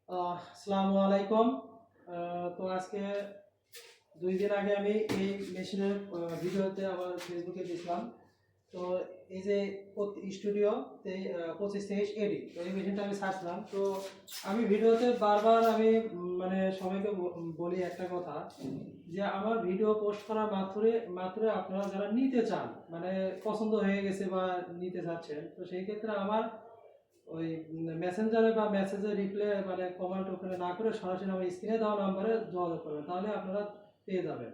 আসসালামু আলাইকুম। তো আজকে 2 দিন আগে আমি এই মেশিনের ভিডিওতে আমার ফেসবুকে দিয়েছিলাম। তো এই যে স্টুডিওতে 2523 এডি, তো এই মেশিনটা আমি ছাড়ছিলাম। তো আমি ভিডিওতে বারবার আমি মানে সবাইকে বলি একটা কথা, যে আমার ভিডিও পোস্ট করা মাত্র আপনারা যারা নিতে চান, মানে পছন্দ হয়ে গেছে বা নিতে চাচ্ছেন, তো সেই ক্ষেত্রে আমার ওই মেসেঞ্জারে বা মেসেজে রিপ্লাই মানে কমেন্ট ওখানে না করে সরাসরি আমার স্ক্রিনে দেওয়া নাম্বারে যোগাযোগ করবেন, তাহলে আপনারা পেয়ে যাবেন।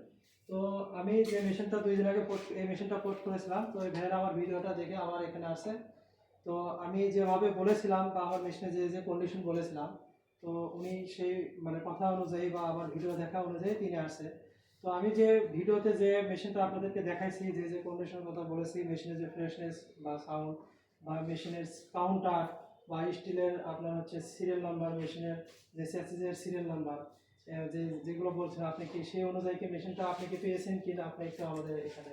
তো আমি যে মেশিনটা 2 দিন আগে এই মেশিনটা পোস্ট করেছিলাম, তো এই ভাইয়েরা আমার ভিডিওটা দেখে আমার এখানে আসে। তো আমি যেভাবে বলেছিলাম বা আমার মেশিনে যে কন্ডিশন বলেছিলাম, তো উনি সেই মানে কথা অনুযায়ী বা আমার ভিডিও দেখা অনুযায়ী তিনি আসে। তো আমি যে ভিডিওতে যে মেশিনটা আপনাদেরকে দেখাইছি, যে কন্ডিশনের কথা বলেছি, মেশিনের যে ফ্রেশনেস বা সাউন্ড বা মেশিনের কাউন্টার বা স্টিলের আপনার হচ্ছে সিরিয়াল নাম্বার, মেশিনের যে স্যাসিসের সিরিয়াল নাম্বার, যেগুলো বলছেন, আপনি কি সেই অনুযায়ী কি মেশিনটা আপনি কি পেয়েছেন কিনা আপনি একটু আমাদের এখানে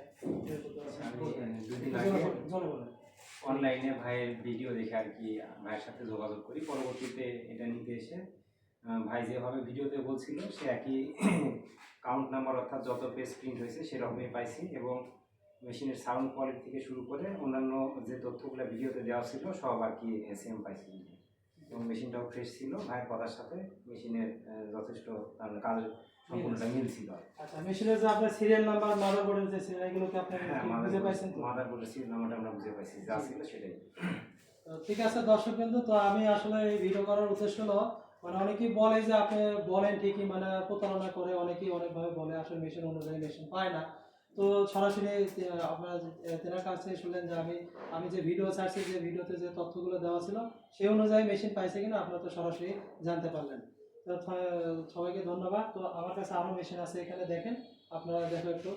অনলাইনে ভাইয়ের ভিডিও দেখে আর কি ভাইয়ের সাথে যোগাযোগ করি। পরবর্তীতে এটা নিতে এসে ভাই যেভাবে ভিডিওতে বলছিল সে একই কাউন্ট নাম্বার অর্থাৎ যত পেজ প্রিন্ট হয়েছে সেরকমই পাইছি, এবং মেশিনের সাউন্ড কোয়ালিটি থেকে শুরু করে অন্যান্য যে তথ্যগুলো ভিডিওতে দেওয়া ছিল সব আর কি সেম পাইছি, এবং মেশিনটাও ফ্রেশ ছিল। ভাইয়ের কথার সাথে মেশিনের যথেষ্ট কাজের সম্পূর্ণটা মিল ছিল। আচ্ছা, মেশিনের যে আপনার সিরিয়াল নাম্বার, মাদারবোর্ডের যে সিরিয়াল, এগুলো কি আপনি বুঝে পাইছেন? মাদারবোর্ডের সিরিয়াল নাম্বারটা আমরা বুঝে পাইছি, যা ছিল সেটাই। ঠিক আছে দর্শক বিন্দু, তো আমি আসলে এই ভিডিও করার উদ্দেশ্য হলো, মানে অনেকেই বলে যে আপনি বলেন ঠিকই, মানে প্রতারণা করে অনেকেই অনেকভাবে বলে, আসলে মেশিন অনুযায়ী মেশিন পায় না। তো সরাসরি আপনারা তেনার কাছ থেকে শুনলেন যে আমি যে ভিডিও ছাড়ছি, যে ভিডিওতে যে তথ্যগুলো দেওয়া ছিল সেই অনুযায়ী মেশিন পাইছে কিনা আপনারা তো সরাসরি জানতে পারলেন। তো সবাইকে ধন্যবাদ। তো আমার কাছে আরও মেশিন আছে, এখানে দেখেন, আপনারা দেখো একটু।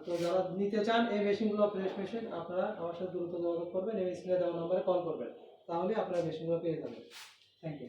তো যারা নিতে চান এই মেশিনগুলো, ফ্রেশ মেশিন, আপনারা আমার সাথে দ্রুত যোগাযোগ করবেন, এই স্ক্রিনে দেওয়া নম্বরে কল করবেন, তাহলে আপনারা মেশিনগুলো পেয়ে যাবেন। Thank you.